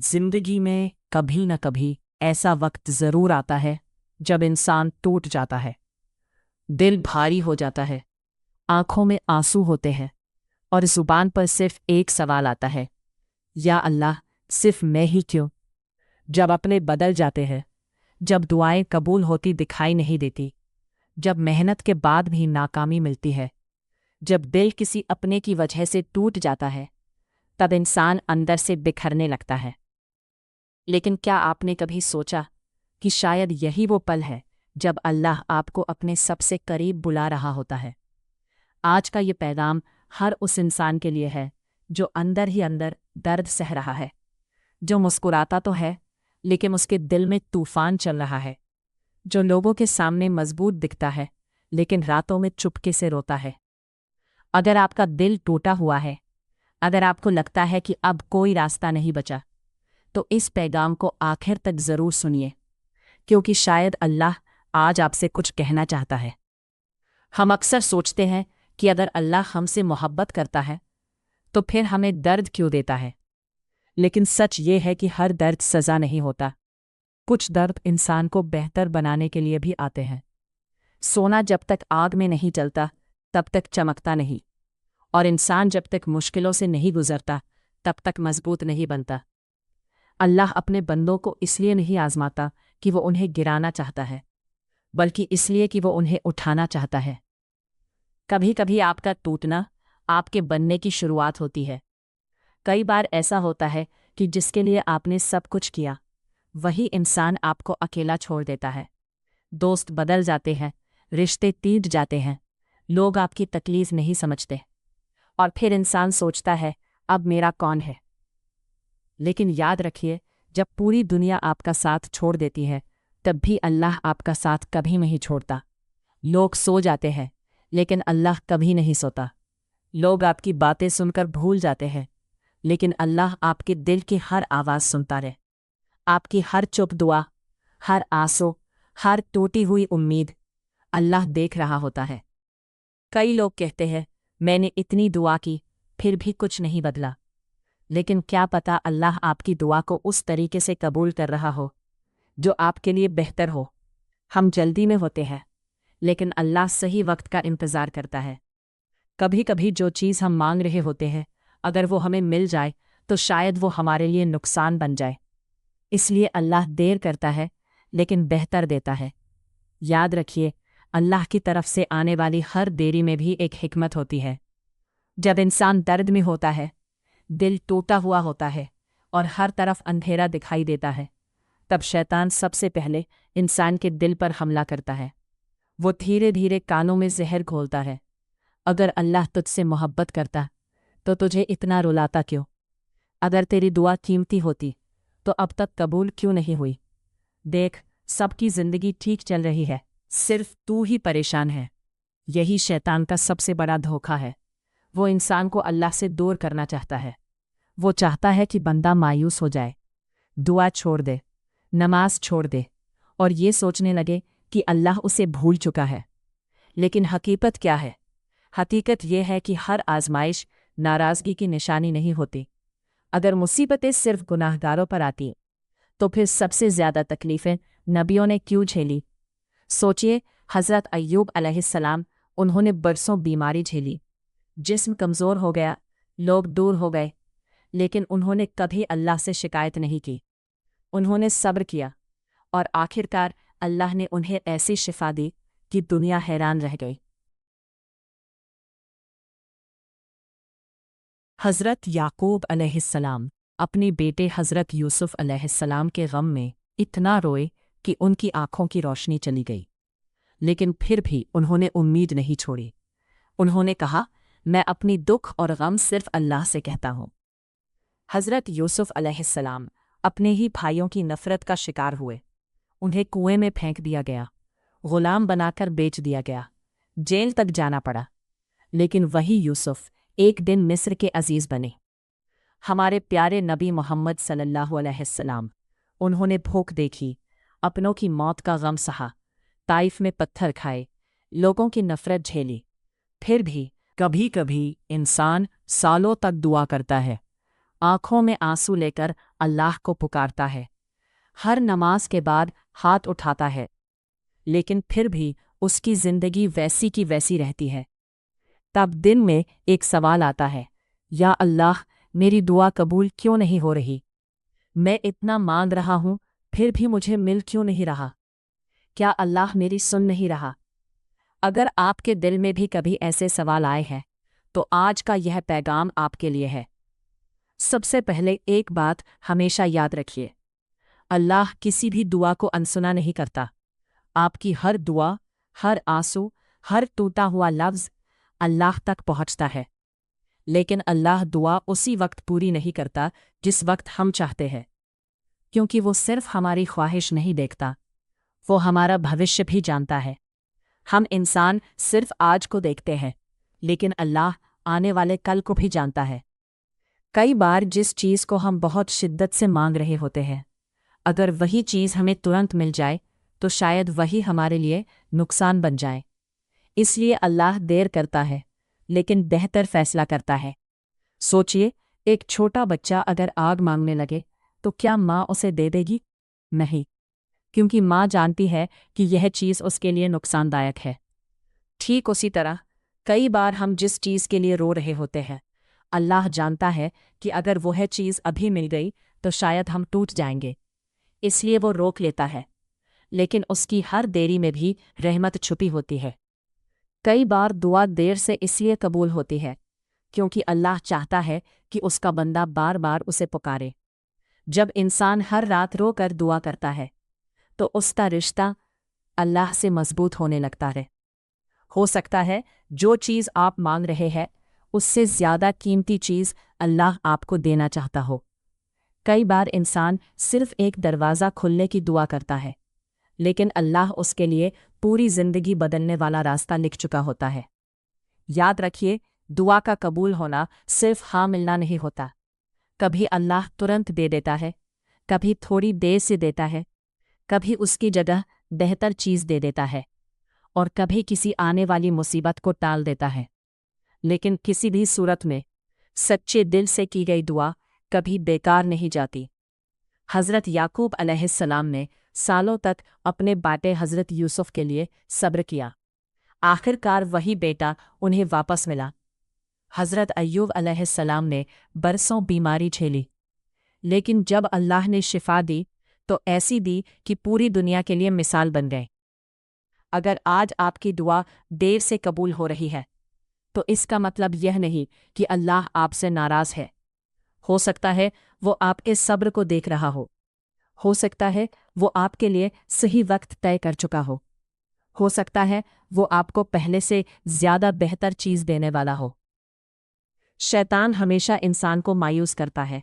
जिंदगी में कभी न कभी ऐसा वक्त ज़रूर आता है जब इंसान टूट जाता है, दिल भारी हो जाता है, आंखों में आंसू होते हैं और ज़ुबान पर सिर्फ एक सवाल आता है, या अल्लाह, सिर्फ मैं ही क्यों? जब अपने बदल जाते हैं, जब दुआएं कबूल होती दिखाई नहीं देती, जब मेहनत के बाद भी नाकामी मिलती है, जब दिल किसी अपने की वजह से टूट जाता है, तब इंसान अंदर से बिखरने लगता है। लेकिन क्या आपने कभी सोचा कि शायद यही वो पल है जब अल्लाह आपको अपने सबसे करीब बुला रहा होता है? आज का ये पैगाम हर उस इंसान के लिए है जो अंदर ही अंदर दर्द सह रहा है, जो मुस्कुराता तो है लेकिन उसके दिल में तूफान चल रहा है, जो लोगों के सामने मजबूत दिखता है लेकिन रातों में चुपके से रोता है। अगर आपका दिल टूटा हुआ है, अगर आपको लगता है कि अब कोई रास्ता नहीं बचा, तो इस पैगाम को आखिर तक ज़रूर सुनिए, क्योंकि शायद अल्लाह आज आपसे कुछ कहना चाहता है। हम अक्सर सोचते हैं कि अगर अल्लाह हमसे मोहब्बत करता है तो फिर हमें दर्द क्यों देता है? लेकिन सच ये है कि हर दर्द सज़ा नहीं होता। कुछ दर्द इंसान को बेहतर बनाने के लिए भी आते हैं। सोना जब तक आग में नहीं जलता तब तक चमकता नहीं, और इंसान जब तक मुश्किलों से नहीं गुजरता तब तक मजबूत नहीं बनता। अल्लाह अपने बंदों को इसलिए नहीं आजमाता कि वो उन्हें गिराना चाहता है, बल्कि इसलिए कि वो उन्हें उठाना चाहता है। कभी कभी आपका टूटना आपके बनने की शुरुआत होती है। कई बार ऐसा होता है कि जिसके लिए आपने सब कुछ किया, वही इंसान आपको अकेला छोड़ देता है। दोस्त बदल जाते हैं, रिश्ते टूट जाते हैं, लोग आपकी तकलीफ नहीं समझते, और फिर इंसान सोचता है, अब मेरा कौन है? लेकिन याद रखिए, जब पूरी दुनिया आपका साथ छोड़ देती है, तब भी अल्लाह आपका साथ कभी नहीं छोड़ता। लोग सो जाते हैं, लेकिन अल्लाह कभी नहीं सोता। लोग आपकी बातें सुनकर भूल जाते हैं, लेकिन अल्लाह आपके दिल की हर आवाज़ सुनता रहे। आपकी हर चुप दुआ, हर आंसू, हर टूटी हुई उम्मीद अल्लाह देख रहा होता है। कई लोग कहते हैं, मैंने इतनी दुआ की, फिर भी कुछ नहीं बदला। लेकिन क्या पता अल्लाह आपकी दुआ को उस तरीके से कबूल कर रहा हो जो आपके लिए बेहतर हो। हम जल्दी में होते हैं, लेकिन अल्लाह सही वक्त का इंतज़ार करता है। कभी कभी जो चीज़ हम मांग रहे होते हैं, अगर वो हमें मिल जाए तो शायद वो हमारे लिए नुकसान बन जाए। इसलिए अल्लाह देर करता है, लेकिन बेहतर देता है। याद रखिए, अल्लाह की तरफ से आने वाली हर देरी में भी एक हिकमत होती है। जब इंसान दर्द में होता है, दिल टूटा हुआ होता है और हर तरफ अंधेरा दिखाई देता है, तब शैतान सबसे पहले इंसान के दिल पर हमला करता है। वो धीरे धीरे कानों में जहर घोलता है। अगर अल्लाह तुझसे मोहब्बत करता तो तुझे इतना रुलाता क्यों? अगर तेरी दुआ कीमती होती तो अब तक कबूल क्यों नहीं हुई? देख, सबकी जिंदगी ठीक चल रही है, सिर्फ तू ही परेशान है। यही शैतान का सबसे बड़ा धोखा है। वो इंसान को अल्लाह से दूर करना चाहता है। वो चाहता है कि बंदा मायूस हो जाए, दुआ छोड़ दे, नमाज छोड़ दे, और ये सोचने लगे कि अल्लाह उसे भूल चुका है। लेकिन हकीकत क्या है? हकीकत यह है कि हर आजमाइश नाराज़गी की निशानी नहीं होती। अगर मुसीबतें सिर्फ गुनाहगारों पर आती तो फिर सबसे ज़्यादा तकलीफ़ें नबियों ने क्यों झेली? सोचिए, हज़रत अय्यूब अलैहिस्सलाम, उन्होंने बरसों बीमारी झेली, जिस्म कमज़ोर हो गया, लोग दूर हो गए, लेकिन उन्होंने कभी अल्लाह से शिकायत नहीं की। उन्होंने सब्र किया, और आखिरकार अल्लाह ने उन्हें ऐसी शिफा दी कि दुनिया हैरान रह गई। हज़रत याकूब अलैहिस्सलाम अपने बेटे हज़रत यूसुफ अलैहिस्सलाम के गम में इतना रोए कि उनकी आंखों की रोशनी चली गई, लेकिन फिर भी उन्होंने उम्मीद नहीं छोड़ी। उन्होंने कहा, मैं अपनी दुख और गम सिर्फ अल्लाह से कहता हूँ। हज़रत यूसुफ अलैहिस्सलाम अपने ही भाइयों की नफ़रत का शिकार हुए। उन्हें कुएं में फेंक दिया गया, गुलाम बनाकर बेच दिया गया, जेल तक जाना पड़ा। लेकिन वही यूसुफ एक दिन मिस्र के अजीज़ बने। हमारे प्यारे नबी मोहम्मद सल्लल्लाहु अलैहि वसल्लम, उन्होंने भूख देखी, अपनों की मौत का गम सहा, ताइफ में पत्थर खाए, लोगों की नफ़रत झेली। फिर भी कभी कभी इंसान सालों तक दुआ करता है, आंखों में आंसू लेकर अल्लाह को पुकारता है, हर नमाज के बाद हाथ उठाता है, लेकिन फिर भी उसकी जिंदगी वैसी की वैसी रहती है। तब दिन में एक सवाल आता है, या अल्लाह, मेरी दुआ कबूल क्यों नहीं हो रही? मैं इतना मांग रहा हूं, फिर भी मुझे मिल क्यों नहीं रहा? क्या अल्लाह मेरी सुन नहीं रहा? अगर आपके दिल में भी कभी ऐसे सवाल आए हैं, तो आज का यह पैगाम आपके लिए है। सबसे पहले एक बात हमेशा याद रखिए, अल्लाह किसी भी दुआ को अनसुना नहीं करता। आपकी हर दुआ, हर आंसू, हर टूटा हुआ लफ्ज़ अल्लाह तक पहुंचता है। लेकिन अल्लाह दुआ उसी वक्त पूरी नहीं करता जिस वक्त हम चाहते हैं, क्योंकि वो सिर्फ हमारी ख्वाहिश नहीं देखता, वो हमारा भविष्य भी जानता है। हम इंसान सिर्फ आज को देखते हैं, लेकिन अल्लाह आने वाले कल को भी जानता है। कई बार जिस चीज़ को हम बहुत शिद्दत से मांग रहे होते हैं, अगर वही चीज़ हमें तुरंत मिल जाए तो शायद वही हमारे लिए नुकसान बन जाए। इसलिए अल्लाह देर करता है, लेकिन बेहतर फैसला करता है। सोचिए, एक छोटा बच्चा अगर आग मांगने लगे तो क्या माँ उसे दे देगी? नहीं, क्योंकि माँ जानती है कि यह चीज़ उसके लिए नुकसानदायक है। ठीक उसी तरह कई बार हम जिस चीज़ के लिए रो रहे होते हैं, अल्लाह जानता है कि अगर वह चीज़ अभी मिल गई तो शायद हम टूट जाएंगे, इसलिए वो रोक लेता है। लेकिन उसकी हर देरी में भी रहमत छुपी होती है। कई बार दुआ देर से इसलिए कबूल होती है क्योंकि अल्लाह चाहता है कि उसका बंदा बार बार उसे पुकारे। जब इंसान हर रात रो कर दुआ करता है तो उसका रिश्ता अल्लाह से मजबूत होने लगता है। हो सकता है जो चीज़ आप मांग रहे हैं उससे ज़्यादा कीमती चीज़ अल्लाह आपको देना चाहता हो। कई बार इंसान सिर्फ एक दरवाज़ा खुलने की दुआ करता है, लेकिन अल्लाह उसके लिए पूरी ज़िंदगी बदलने वाला रास्ता लिख चुका होता है। याद रखिए, दुआ का कबूल होना सिर्फ हाँ मिलना नहीं होता। कभी अल्लाह तुरंत दे देता है, कभी थोड़ी देर से देता है, कभी उसकी जगह बेहतर चीज़ दे देता है, और कभी किसी आने वाली मुसीबत को टाल देता है। लेकिन किसी भी सूरत में सच्चे दिल से की गई दुआ कभी बेकार नहीं जाती। हज़रत याकूब अलैहिस्सलाम ने सालों तक अपने बेटे हज़रत यूसुफ के लिए सब्र किया। आखिरकार वही बेटा उन्हें वापस मिला। हज़रत अय्यूब अलैहिस्सलाम ने बरसों बीमारी झेली, लेकिन जब अल्लाह ने शिफा दी तो ऐसी दी कि पूरी दुनिया के लिए मिसाल बन गए। अगर आज आपकी दुआ देर से कबूल हो रही है तो इसका मतलब यह नहीं कि अल्लाह आपसे नाराज़ है। हो सकता है वो आपके सब्र को देख रहा हो सकता है वो आपके लिए सही वक्त तय कर चुका हो सकता है वो आपको पहले से ज़्यादा बेहतर चीज़ देने वाला हो। शैतान हमेशा इंसान को मायूस करता है।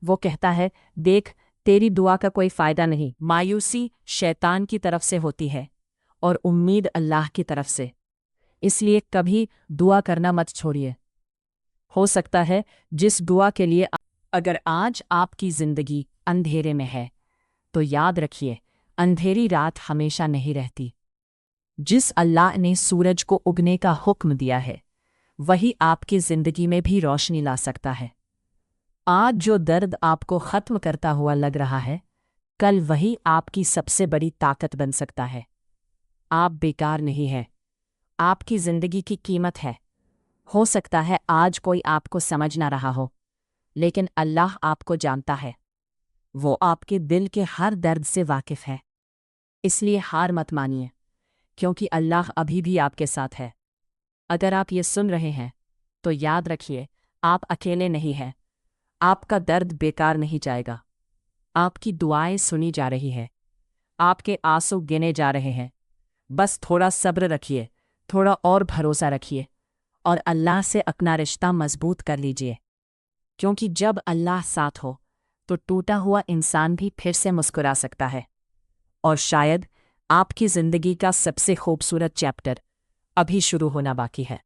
वो कहता है, देख, तेरी दुआ का कोई फ़ायदा नहीं। मायूसी शैतान की तरफ से होती है और उम्मीद अल्लाह की तरफ से। इसलिए कभी दुआ करना मत छोड़िए। हो सकता है जिस दुआ के लिए अगर आज आपकी ज़िंदगी अंधेरे में है, तो याद रखिए, अंधेरी रात हमेशा नहीं रहती। जिस अल्लाह ने सूरज को उगने का हुक्म दिया है, वही आपकी ज़िंदगी में भी रोशनी ला सकता है। आज जो दर्द आपको ख़त्म करता हुआ लग रहा है, कल वही आपकी सबसे बड़ी ताकत बन सकता है। आप बेकार नहीं हैं। आपकी ज़िंदगी की कीमत है। हो सकता है आज कोई आपको समझ ना रहा हो, लेकिन अल्लाह आपको जानता है। वो आपके दिल के हर दर्द से वाकिफ़ है। इसलिए हार मत मानिए, क्योंकि अल्लाह अभी भी आपके साथ है। अगर आप ये सुन रहे हैं तो याद रखिए, आप अकेले नहीं हैं। आपका दर्द बेकार नहीं जाएगा। आपकी दुआएं सुनी जा रही हैं। आपके आंसू गिने जा रहे हैं। बस थोड़ा सब्र रखिए, थोड़ा और भरोसा रखिए, और अल्लाह से अपना रिश्ता मजबूत कर लीजिए। क्योंकि जब अल्लाह साथ हो तो टूटा हुआ इंसान भी फिर से मुस्कुरा सकता है। और शायद आपकी ज़िंदगी का सबसे खूबसूरत चैप्टर अभी शुरू होना बाकी है।